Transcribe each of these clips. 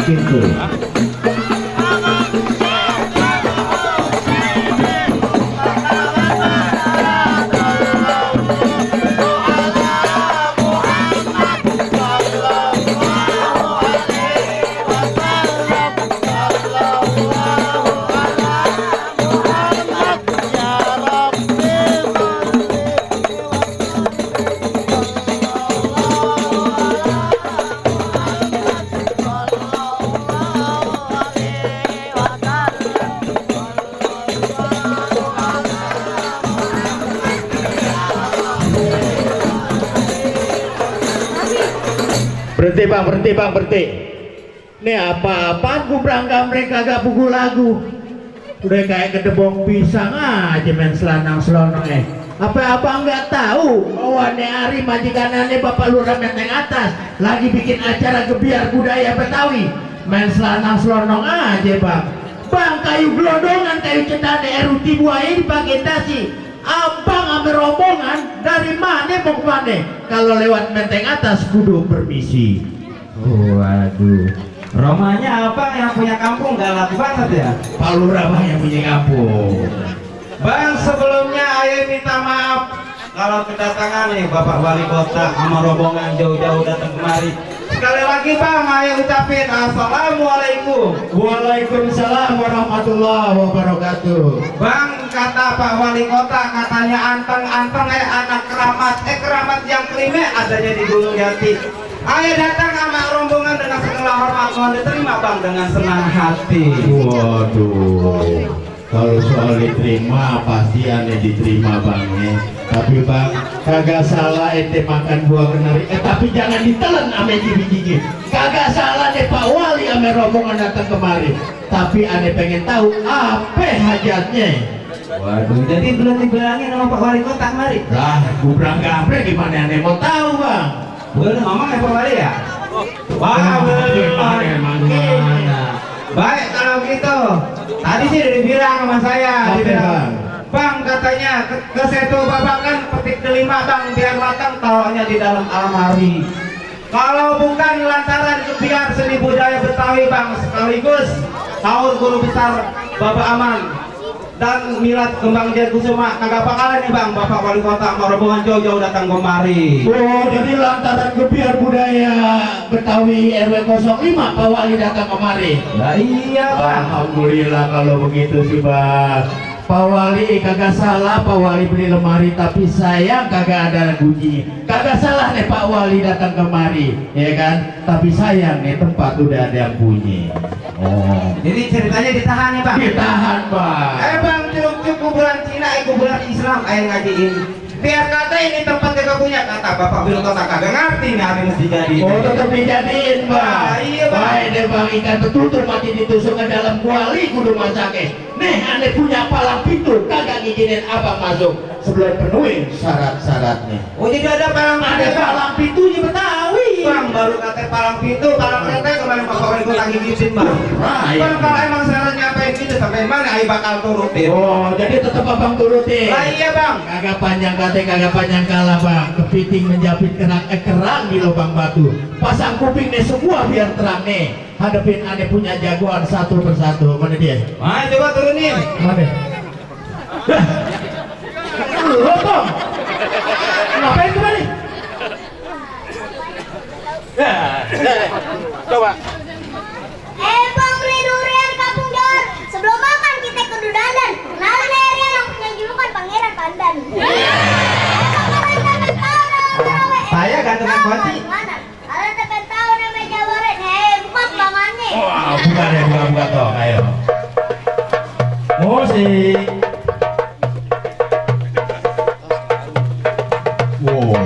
Gitu. Berhenti bang, berhenti bang, berhenti. Nih apa-apaan kubrang gambreng kagak pukul lagu. Udah kayak kedebong pisang aja main selanang-selonong Apa-apa nggak tahu bahwa nih hari majikanannya Bapak Lurah Menteng Atas lagi bikin acara gebiar budaya Betawi. Main selanang-selonong aja bang. Bang, kayu gelondongan, kayu cendana, eruti buaya dipakai dasi. Abang ame rombongan dari mana mau kemana? Kalau lewat Menteng Atas kudu permisi. Waduh. Romanya apa yang punya kampung galak banget ya? Pak Lurah bang yang punya kampung. Bang, sebelumnya ayah minta maaf kalau kedatangan nih Bapak Wali Kota sama rombongan jauh-jauh datang kemari. Sekali lagi bang, ayah ucapin assalamualaikum. Waalaikumsalam warahmatullahi wabarakatuh. Bang, kata Pak Wali Kota katanya anteng-anteng anak keramat yang kelima adanya di Gunung Jati. Ayah datang sama rombongan dengan segala hormat, mohon diterima bang dengan senang hati. Waduh, kalau soal diterima pasti aneh diterima bang Tapi bang, kagak salah ente makan buah kenari. Tapi jangan ditelan ame gigi-gigi. Kagak salah deh Pak Wali ame rombongan datang kemari. Tapi aneh pengen tahu apa hajatnya. Waduh, jadi belum dibilangin sama Pak Wali Kota kemari? Lah, kubrang gambreng gimana aneh mau tahu bang? Belum ngomong ya Pak Wali ya? Wah, belum. Baik kalau gitu. Tadi sih udah dibilang sama saya. Dibilang, bang katanya ke Seto Bapak kan petik delima bang biar matang taruhnya di dalam almari. Kalau bukan lantaran kebiar seni budaya Betawi bang sekaligus sahur guru besar Bapak Aman dan milad kembang Jaya Kusuma kagak bakalan nih bang Bapak Wali Kota sama rombongan jauh-jauh datang kemari. Oh, jadi lantaran kebiar budaya Betawi RW 05 Pak Wali datang kemari. Nah iya bang. Alhamdulillah kalau begitu sih bang. Pak Wali kagak salah Pak Wali beli lemari, tapi sayang kagak ada bunyi. Kagak salah nih Pak Wali datang kemari, ya kan? Tapi sayang nih tempat udah ada yang bunyi. Oh, Jadi ceritanya ditahan ya bang? ditahan bang. Bang, cukup kuburan Cina, kuburan Islam ayo ngajiin. Biar kata ini tempat kagak punya, kata Bapak Wali Kota kagak ngerti nih hari mesti jadi. Oh, tetap dijadiin bang. Nah, iya bang. Baik deh bang, ikan betutur mati ditusuk ke dalam kuali kudu masake. Nih aneh punya palang pintu, kagak ngizinin abang masuk sebelum penuhin syarat-syaratnya. Oh jadi ada palang Ada palang pintunya Betawi. bang, baru kata palang pintu, palang pintu kemarin Bapak Wali Kota ngizinin bang. Right. Bang kalau emang syaratnya apa yang gitu sampai mana ayo bakal turutin. Oh, jadi tetap abang turutin. Lah iya bang. Kagak panjang kate, kagak panjang kalah bang. Kepiting menjapit kerang di lubang batu. Pasang kuping nih semua biar terang nih. Hadapin aneh punya jagoan satu persatu. Mana dia? Ayo coba turunin. Mana? Lu bang, ngapain kemari? Coba. Bang beli durian kampung Jor. Sebelum makan kita kudu dandan. Kenalin Erian yang punya julukan Pangeran Pandan. Saya gantungan kunci. Mana? Kalian tekan tahu namanya Jawaret. Hebat bangannya. Wah, bukan ya, bukan toh, ayo. Musik. Wow,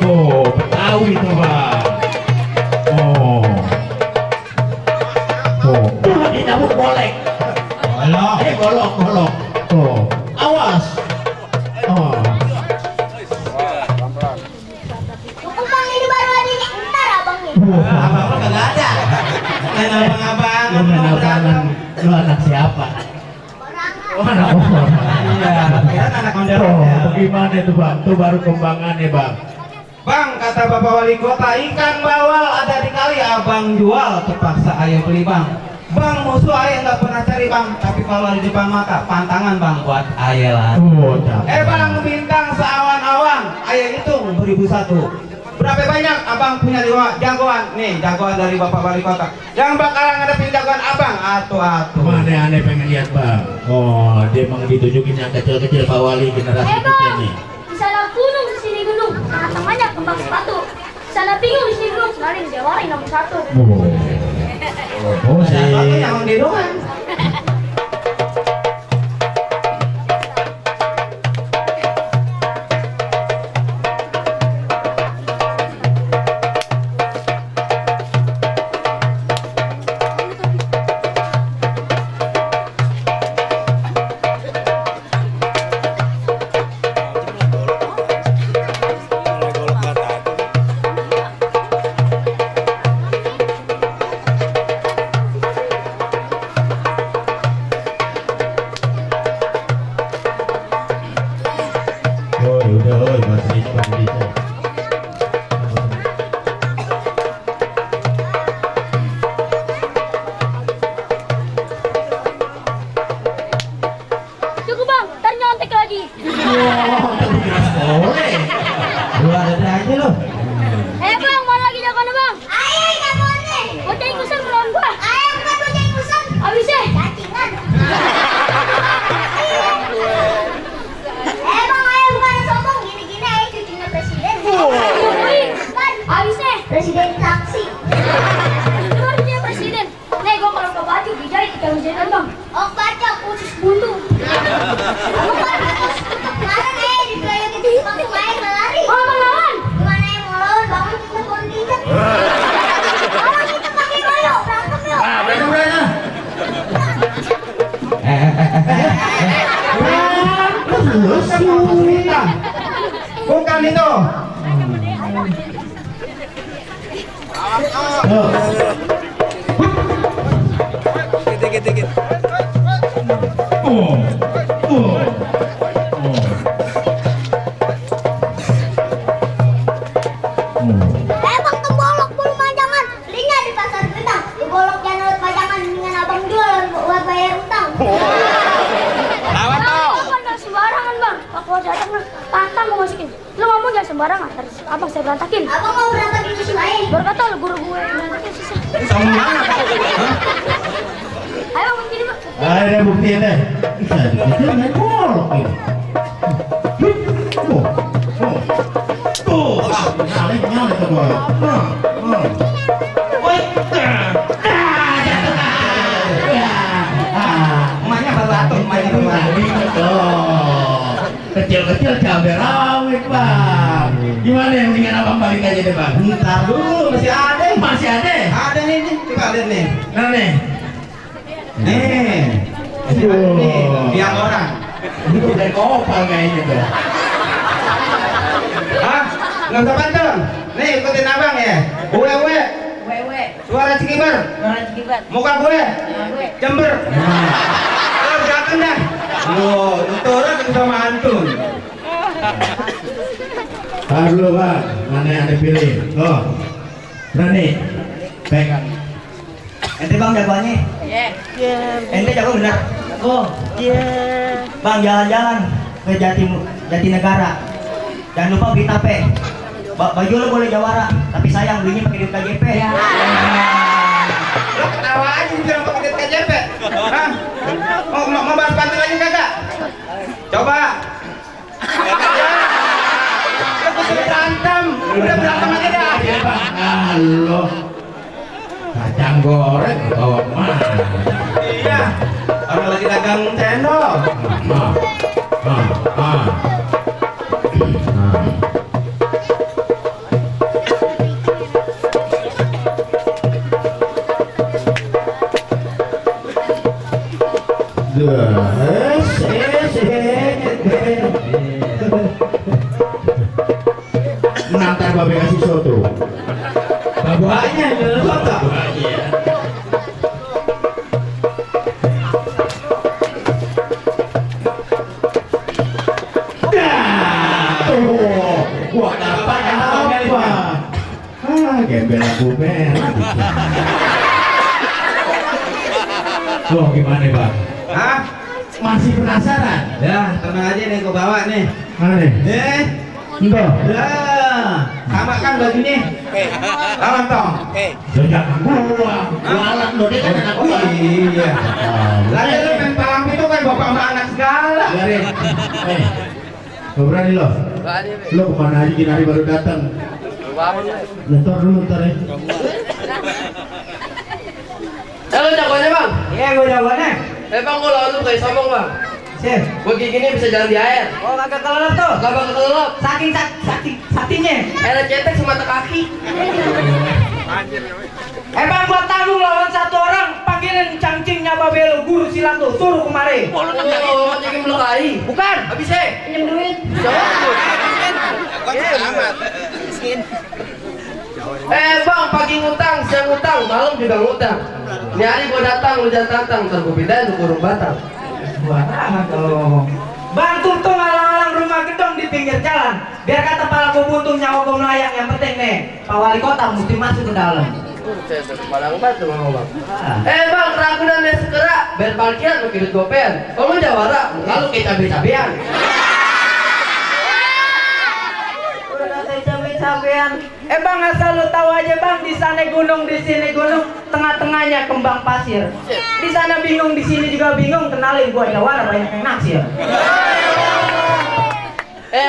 oh, Betawi tuh bang. Oh, tuh di nyamuk bolek. Golok. Tuh, awas. Oh. Cukup bang ini baru adanya. Ntar abangnya. Abang kagak ada. Main abang-abang. Lu main apaan? Lu anak siapa? Orang Oh, anak orang. Iya, kira anak ondel. Oh, bagaimana tuh bang? Tuh baru kembangannya bang. Bang, kata Bapak Wali Kota, ikan bawal ada di kali, abang jual, terpaksa ayah beli bang. Bang, musuh ayah nggak pernah cari bang, tapi kalau di depan mata, pantangan bang buat ayah lah. Bang, bintang seawan-awan, ayah hitung 1001. Berapa banyak abang punya jagoan? Nih, jagoan dari Bapak Wali Kota. Yang bakalan ngadepin jagoan abang, atu-atu. Mana aneh pengen lihat bang. Oh, dia emang ditunjukin yang kecil-kecil Pak Wali generasi kita Bang, nih. di sana gunung, di sini gunung. Tengah-tengahnya kembang sepatu. Di sana bingung, di sini bingung. Senarin Jawari nomor 1. Oh, Satu yang di doang. Cukup bang, ntar nyontek lagi. Gua ada aja loh. Bang, mana lagi jagoannya bang? Ayo jagoannya. Bocah ingusan melawan gua. Ayo bukan bocah ingusan. Abis cacingan. Bang, ayo bukan sombong. Gini-gini ayo cucunya presiden. Kan, abisnya presiden taksi. Luar dia presiden. Nih, gua kalau ke baju dijahit ikan jahitan bang. Oh, baca khusus buntu. Kamu kan harus kemarin dibilang itu langsung air lari. Oh, melawan. Gimana yang mau lawan? Bangun kita kondikan. Kalau kita pakai goyo, berantem yuk. Berantem. Bukan itu. Bang, tembolok bulu majangan. Belinya di pasar Gedang. Tembolok jangan lewat majangan dengan abang jual buat bayar utang. Lawan Bang, nggak sembarangan bang. Aku datang pantang mau masukin. Lu ngomong jangan sembarangan. Terus abang saya berantakin. Abang mau berantakin musuh lain. Berkata guru gue berantakin susah. Ayo bang, gini bang. Ada buktinya deh. Bisa dikit main golok ini. Tuh, nyalek ke golok. Emaknya baru atur, emaknya baru atur. Kecil-kecil cabai rawit bang. Gimana yang mendingan abang balik aja deh bang? Ntar dulu, masih ada. Masih ada? Ada nih, coba lihat nih. Mana nih? Nih. Masih ada nih, biang orang. Ini udah kopal kayaknya tuh. Hah? Nggak usah pantun. Nih, ikutin abang ya. Uwe. Suara Cikibar. Muka gue. Jember. Belakang dah. Loh, itu orang sama antun. Tahan dulu bang, mana yang ada pilih? Oh, berani? Pegang. Ente bang jagoannya? Ente jago bener? Oh, bang jalan-jalan ke Jatinegara. Jangan lupa beli tape. Baju lo boleh jawara, tapi sayang belinya pakai duit KJP. Lo ketawa aja bilang pakai duit KJP. Hah? Mau bahas pantun lagi kagak? Coba. Lo kusur berantem. Udah berantem aja dah. Ya bang, halo. Kacang goreng bawa mana? Iya. Orang lagi dagang cendol. Nanti babe kasih soto. Babanya jual soto. Gua dapat apa? bela bumer. Oh gimana bang? Hah? Masih penasaran? Ya, tenang aja nih, gua bawa nih. Mana nih? Entah. Ya, sama kan bajunya? Sama tong. Sejak gua jualan lo dia kan anak Oh gua. iya. Lagi lu main palang itu kan bapak sama anak segala. Biarin. Gak berani lo? Lo kemana aja gini hari baru datang? Ntar dulu ntar ya. Halo jagoannya bang. Iya, gua jawabannya. Bang gua lawan lu kayak sombong bang. Sip. Gua kayak gini bisa jalan di air. Oh, kagak kelelep tuh. Gak bakal kelelep. Saking saktinya. Air cetek semata kaki. Bang, gua tanggung lawan satu orang. Panggilin cangcingnya Babelo, guru silat tuh. Suruh kemari. Oh, jadi melukai. Bukan. Habisnya. Pinjam duit. Bang, pagi ngutang, siang ngutang, malam juga ngutang. Ini hari gua datang, lu jangan tantang, ntar gua pindahin lu kurung batang. Sembarangan kalau ngomong. Bang, tuntung alang-alang rumah gedong di pinggir jalan. Biar kata pala gua buntung, nyawa gua melayang. Yang penting nih, Pak Wali Kota mesti masuk ke dalam. Saya malang batu ngomong bang. Ah. Bang, keragunan dan segera, bayar parkiran lu kira gopean. Kalau lu jawara, lalu kayak cabe-cabean. Cabean. Bang, asal lu tahu aja bang, di sana gunung, di sini gunung, tengah-tengahnya kembang pasir. Di sana bingung, di sini juga bingung. Kenalin gua jawara banyak yang naksir.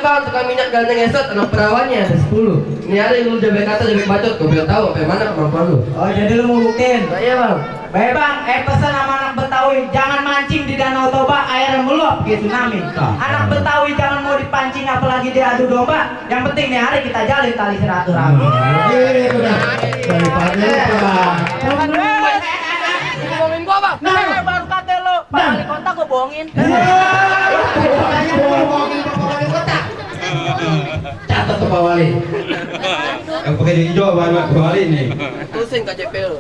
Bang, tukang minyak ganteng esot, anak perawannya ada 10. Ini hari lu jabek kata, jabek bacot, gue biar tahu apa mana kemampuan lu. Oh, jadi lu mau buktiin? Nah, iya bang. Baik bang, pesan sama anak Betawi, jangan mancing di Danau Toba, airnya meluap kayak tsunami. Anak Betawi jangan mau dipancing apalagi diadu domba. Yang penting nih hari kita jalin tali silaturahmi. Udah daripada bang. Ngomongin gua bang. Nah, baru kata lo, Pak Wali Kota gua bohongin. Catat tuh Pak Wali. Yang pakai hijau baru Pak Wali nih. Tusin KJP lu.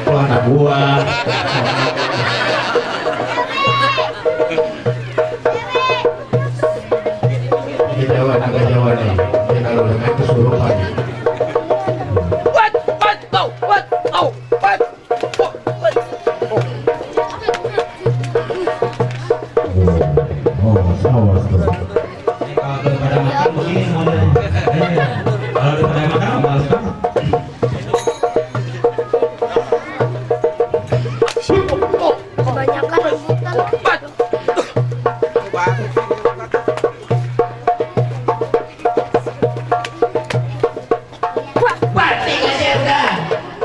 Oh anak gua. Ini Jawa, agak Jawa nih. Ini kalau dengan kesurupan. What? Oh, awas tuh. Kalau pada makan begini modelnya. Kalau pada makan males banget. Kebanyakan. Banting aja udah.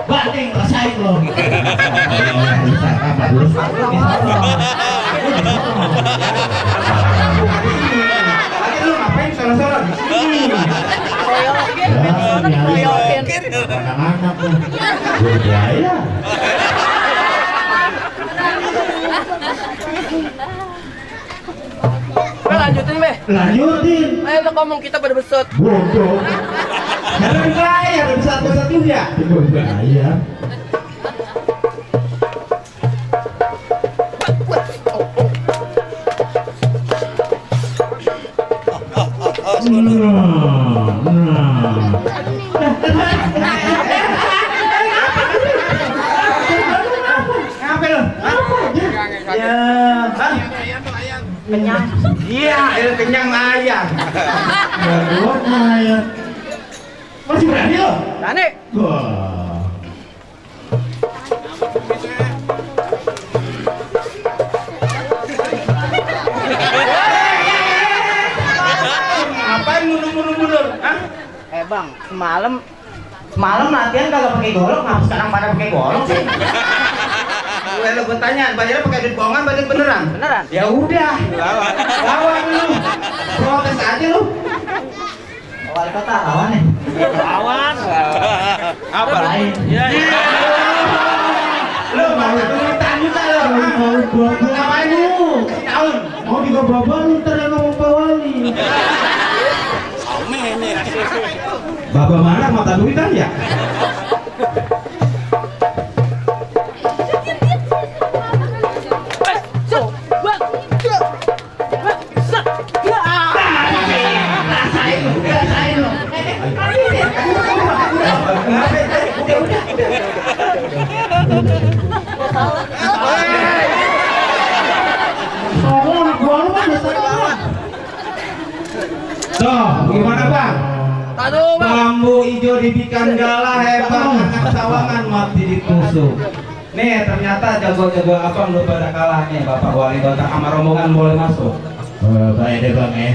Banting rasain lo. Bisa kamar dulu. Lagi lu ngapain sono-sono di sini? Anak-anak tuh. Budaya. Lanjutin be. Lanjutin. Ayo lu ngomong kita pada besot. Bodoh. Jangan bergaya, ada satu-satu juga. Budaya. Ngapain lu? Ya, kenyang. Iya, kenyang ayam. Buat ayam. Masih berani lo? Berani. Wah. Ngapain mundur-mundur? Hah? Bang, semalam latihan kagak pakai golok, ngapa sekarang pada pakai golok sih? Gue tanya, bayarnya pakai duit bohongan, bayar beneran? Beneran? Ya udah, lawan lu, protes aja lu. Wali kota lawan nih. Apa? Lain. Lu mau duitan juga lu? Mau gua Ngapain lu? Tahun. mau digobrak lu ntar yang ngomong Pak Wali. Bapak mana mata duitan ya? Udah. Oh, anak buah lu kan Tuh, gimana bang? Bambu hijau dibikin galah hebat, anak sawangan mati ditusuk. Nih ternyata jago-jago abang lu pada kalah nih Bapak Wali Kota sama rombongan boleh masuk. baik deh bang ya.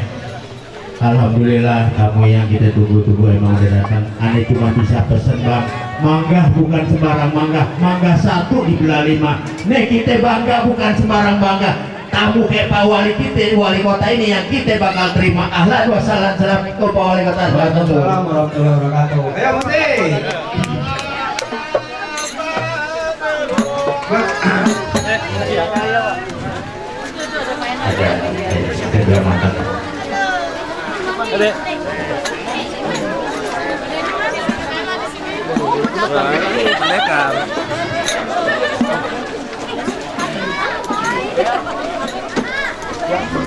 Alhamdulillah kamu yang kita tunggu-tunggu emang udah datang. Aneh cuma bisa pesen bang, mangga bukan sembarang mangga, mangga satu dibelah 5. Nih kita bangga bukan sembarang bangga. Tamu kayak Pak Wali kita, wali kota ini yang kita bakal terima. Ahlan wa sahlan, assalamualaikum Pak Wali Kota. Waalaikumsalam warahmatullahi wabarakatuh. Ayo Muti. Ada dua mantan. Mereka